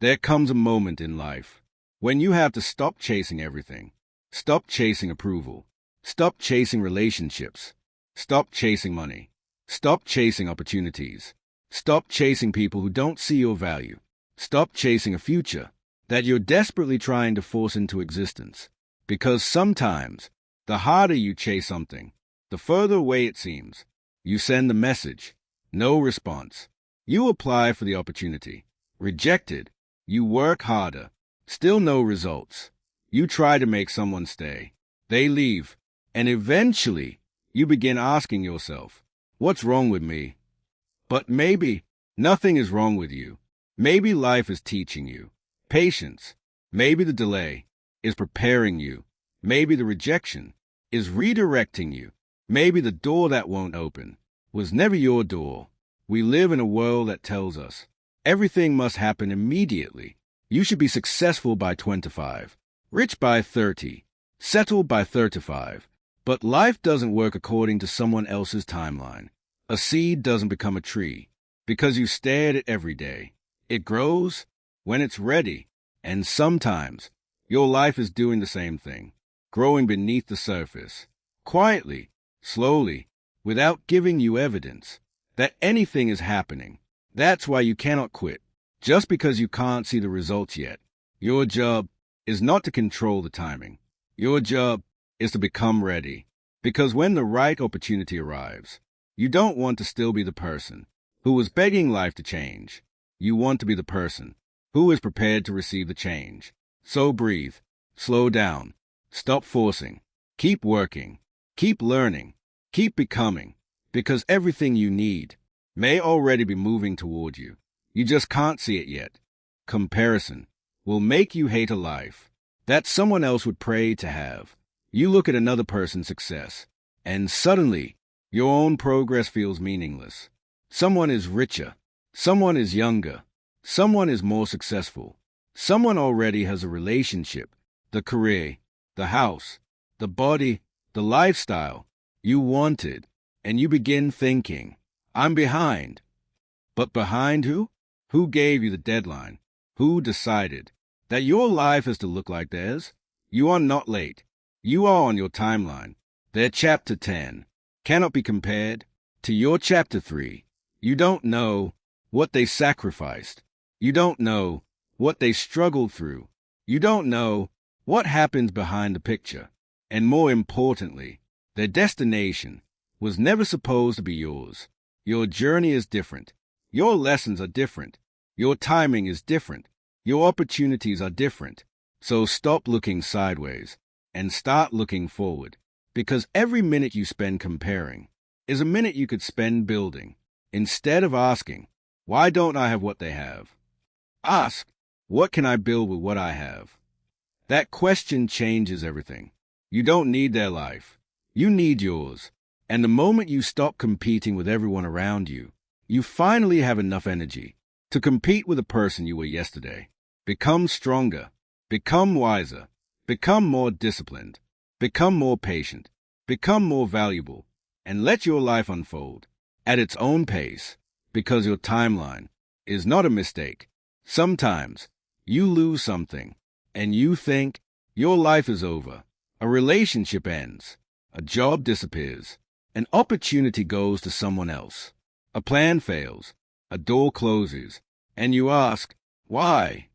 There comes a moment in life when you have to stop chasing everything. Stop chasing approval. Stop chasing relationships. Stop chasing money. Stop chasing opportunities. Stop chasing people who don't see your value. Stop chasing a future that you're desperately trying to force into existence. Because sometimes, the harder you chase something, the further away it seems. You send the message, no response. You apply for the opportunity, rejected. You work harder, still no results. You try to make someone stay. They leave. And eventually, you begin asking yourself, what's wrong with me? But maybe nothing is wrong with you. Maybe life is teaching you patience. Maybe the delay is preparing you. Maybe the rejection is redirecting you. Maybe the door that won't open was never your door. We live in a world that tells us everything must happen immediately. You should be successful by 25, rich by 30, settled by 35. But life doesn't work according to someone else's timeline. A seed doesn't become a tree because you stare at it every day. It grows when it's ready, and sometimes your life is doing the same thing, growing beneath the surface, quietly, slowly, without giving you evidence that anything is happening. That's why you cannot quit, just because you can't see the results yet. Your job is not to control the timing. Your job is to become ready, because when the right opportunity arrives, you don't want to still be the person who was begging life to change. You want to be the person who is prepared to receive the change. So breathe, slow down, stop forcing, keep working, keep learning, keep becoming, because everything you need may already be moving toward you. You just can't see it yet. Comparison will make you hate a life that someone else would pray to have. You look at another person's success, and suddenly your own progress feels meaningless. Someone is richer. Someone is younger. Someone is more successful. Someone already has a relationship, the career, the house, the body, the lifestyle you wanted, and you begin thinking, I'm behind. But behind who? Who gave you the deadline? Who decided that your life is to look like theirs? You are not late. You are on your timeline. Their chapter 10 cannot be compared to your chapter 3. You don't know what they sacrificed. You don't know what they struggled through. You don't know what happens behind the picture. And more importantly, their destination was never supposed to be yours. Your journey is different. Your lessons are different. Your timing is different. Your opportunities are different. So stop looking sideways and start looking forward, because every minute you spend comparing is a minute you could spend building. Instead of asking, why don't I have what they have? Ask, what can I build with what I have? That question changes everything. You don't need their life. You need yours. And the moment you stop competing with everyone around you, you finally have enough energy to compete with the person you were yesterday. Become stronger. Become wiser. Become more disciplined. Become more patient. Become more valuable. And let your life unfold at its own pace, because your timeline is not a mistake. Sometimes you lose something and you think your life is over. A relationship ends. A job disappears. An opportunity goes to someone else. A plan fails. A door closes. And you ask, why?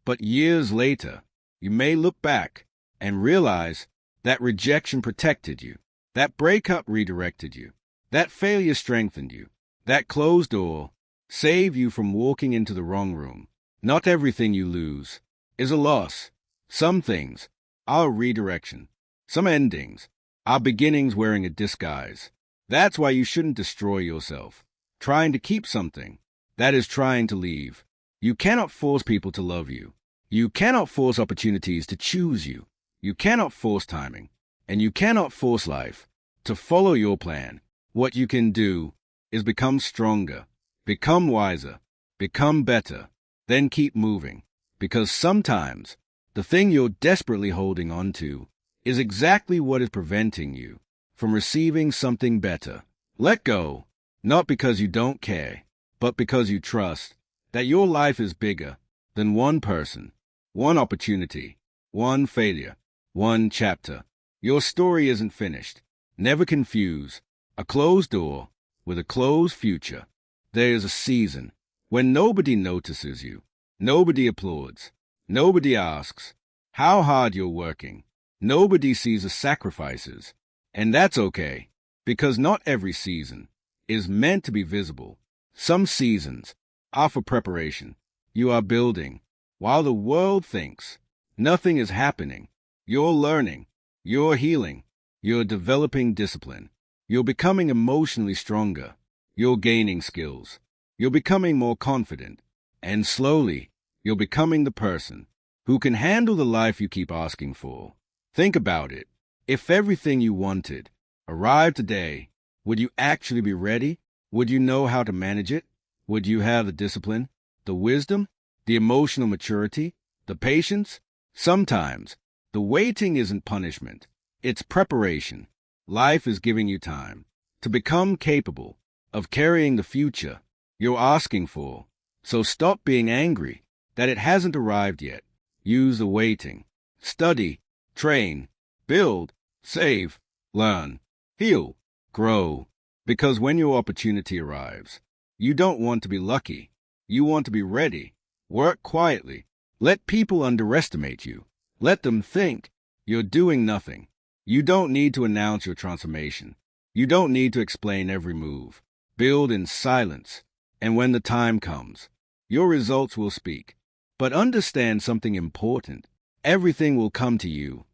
But years later, you may look back and realize that rejection protected you. That breakup redirected you. That failure strengthened you. That closed door saved you from walking into the wrong room. Not everything you lose is a loss. Some things are a redirection. Some endings are beginnings wearing a disguise. That's why you shouldn't destroy yourself trying to keep something that is trying to leave. You cannot force people to love you. You cannot force opportunities to choose you. You cannot force timing. And you cannot force life to follow your plan. What you can do is become stronger, become wiser, become better, then keep moving. Because sometimes the thing you're desperately holding on to is exactly what is preventing you from receiving something better. Let go, not because you don't care, but because you trust that your life is bigger than one person, one opportunity, one failure, one chapter. Your story isn't finished. Never confuse a closed door with a closed future. There is a season when nobody notices you, nobody applauds, nobody asks how hard you're working, nobody sees the sacrifices. And that's okay, because not every season is meant to be visible. Some seasons are for preparation. You are building while the world thinks nothing is happening. You're learning, you're healing, you're developing discipline, you're becoming emotionally stronger, you're gaining skills, you're becoming more confident, and slowly you're becoming the person who can handle the life you keep asking for. Think about it. If everything you wanted arrived today, would you actually be ready? Would you know how to manage it? Would you have the discipline, the wisdom, the emotional maturity, the patience? Sometimes the waiting isn't punishment. It's preparation. Life is giving you time to become capable of carrying the future you're asking for. So stop being angry that it hasn't arrived yet. Use the waiting. Study, train, build, save, learn, heal, grow. Because when your opportunity arrives, you don't want to be lucky. You want to be ready. Work quietly. Let people underestimate you. Let them think you're doing nothing. You don't need to announce your transformation. You don't need to explain every move. Build in silence. And when the time comes, your results will speak. But understand something important. Everything will come to you.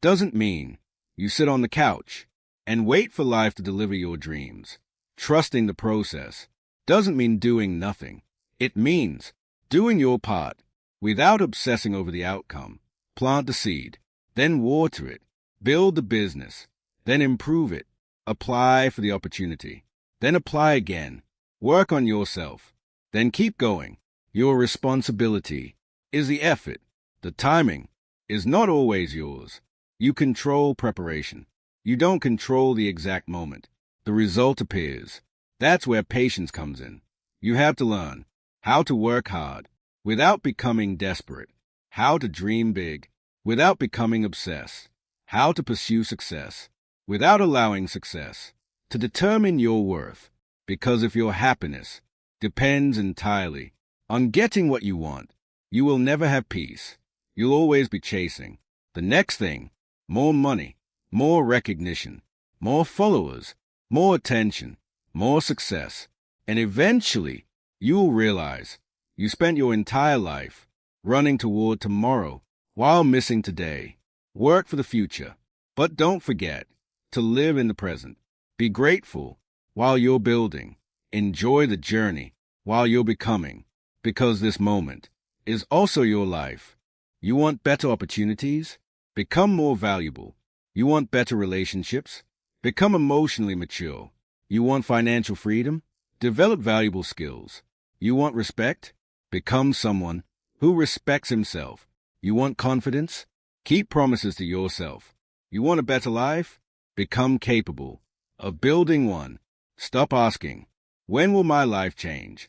Doesn't mean you sit on the couch and wait for life to deliver your dreams. Trusting the process doesn't mean doing nothing. It means doing your part without obsessing over the outcome. Plant the seed, then water it. Build the business, then improve it. Apply for the opportunity, then apply again. Work on yourself, then keep going. Your responsibility is the effort. The timing is not always yours. You control preparation. You don't control the exact moment. The result appears. That's where patience comes in. You have to learn how to work hard without becoming desperate, how to dream big without becoming obsessed, how to pursue success without allowing success to determine your worth. Because if your happiness depends entirely on getting what you want, you will never have peace. You'll always be chasing the next thing. More money, more recognition, more followers, more attention, more success. And eventually, you will realize you spent your entire life running toward tomorrow while missing today. Work for the future, but don't forget to live in the present. Be grateful while you're building. Enjoy the journey while you're becoming, because this moment is also your life. You want better opportunities? Become more valuable. You want better relationships? Become emotionally mature. You want financial freedom? Develop valuable skills. You want respect? Become someone who respects himself. You want confidence? Keep promises to yourself. You want a better life? Become capable of building one. Stop asking, when will my life change?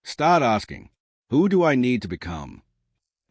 Start asking, who do I need to become?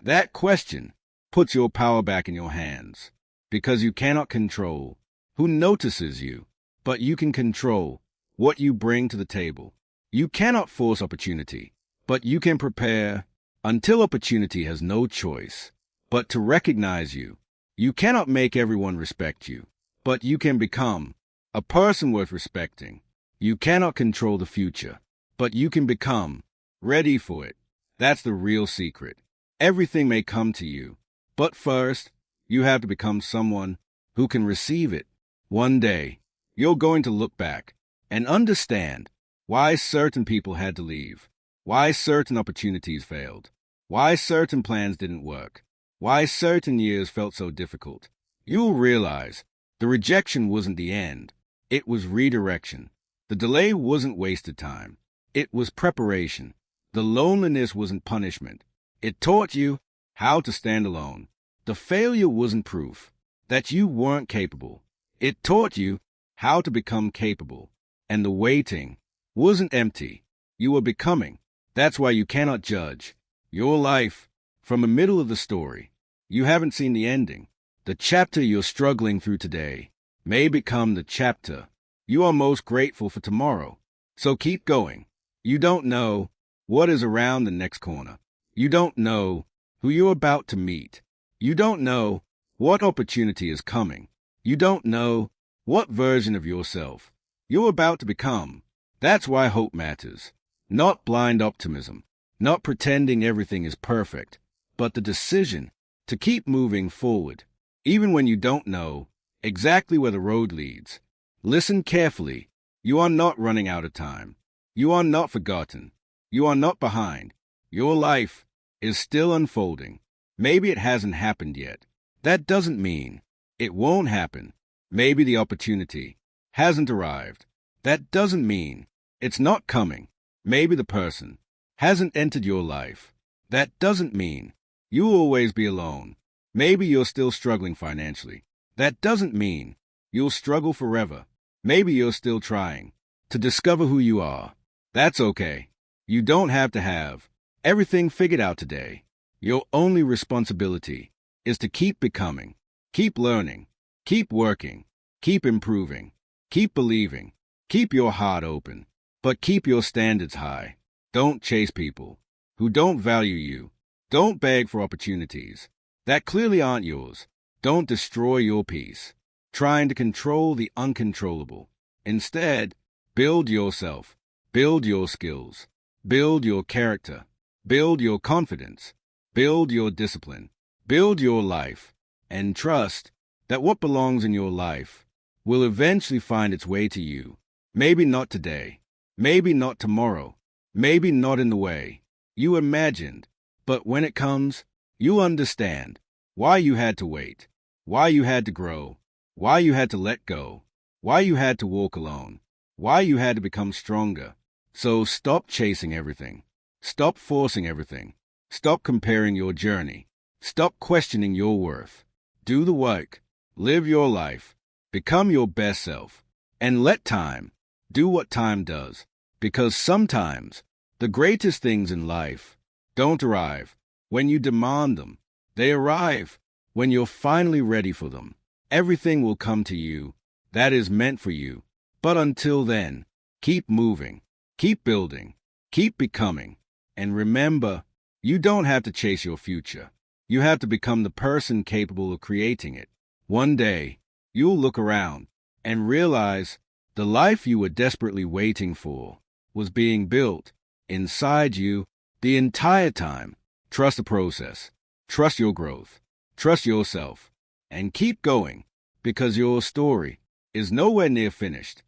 That question puts your power back in your hands, because you cannot control who notices you, but you can control what you bring to the table. You cannot force opportunity, but you can prepare until opportunity has no choice but to recognize you. You cannot make everyone respect you, but you can become a person worth respecting. You cannot control the future, but you can become ready for it. That's the real secret. Everything may come to you, but first, you have to become someone who can receive it. One day, you're going to look back and understand why certain people had to leave, why certain opportunities failed, why certain plans didn't work, why certain years felt so difficult. You'll realize the rejection wasn't the end. It was redirection. The delay wasn't wasted time. It was preparation. The loneliness wasn't punishment. It taught you how to stand alone. The failure wasn't proof that you weren't capable. It taught you how to become capable. And the waiting wasn't empty. You were becoming. That's why you cannot judge Your life, from the middle of the story. You haven't seen the ending. The chapter you're struggling through today may become the chapter you are most grateful for tomorrow. So keep going. You don't know what is around the next corner. You don't know who you're about to meet. You don't know what opportunity is coming. You don't know what version of yourself you're about to become. That's why hope matters. Not blind optimism, not pretending everything is perfect, but the decision to keep moving forward, even when you don't know exactly where the road leads. Listen carefully. You are not running out of time. You are not forgotten. You are not behind. Your life is still unfolding. Maybe it hasn't happened yet. That doesn't mean it won't happen. Maybe the opportunity hasn't arrived. That doesn't mean it's not coming. Maybe the person hasn't entered your life. That doesn't mean you'll always be alone. Maybe you're still struggling financially. That doesn't mean you'll struggle forever. Maybe you're still trying to discover who you are. That's okay. You don't have to have everything figured out today. Your only responsibility is to keep becoming, keep learning, keep working, keep improving, keep believing, keep your heart open, but keep your standards high. Don't chase people who don't value you. Don't beg for opportunities that clearly aren't yours. Don't destroy your peace, trying to control the uncontrollable. Instead, build yourself, build your skills, build your character, build your confidence, build your discipline, build your life, and trust that what belongs in your life will eventually find its way to you. Maybe not today, maybe not tomorrow, maybe not in the way you imagined, but when it comes, you'll understand why you had to wait, why you had to grow, why you had to let go, why you had to walk alone, why you had to become stronger. So stop chasing everything. Stop forcing everything. Stop comparing your journey. Stop questioning your worth. Do the work. Live your life. Become your best self. And let time do what time does. Because sometimes the greatest things in life don't arrive when you demand them. They arrive when you're finally ready for them. Everything will come to you that is meant for you. But until then, keep moving, keep building, keep becoming. And remember, you don't have to chase your future. You have to become the person capable of creating it. One day, you'll look around and realize the life you were desperately waiting for was being built inside you the entire time. Trust the process. Trust your growth. Trust yourself. And keep going, because your story is nowhere near finished.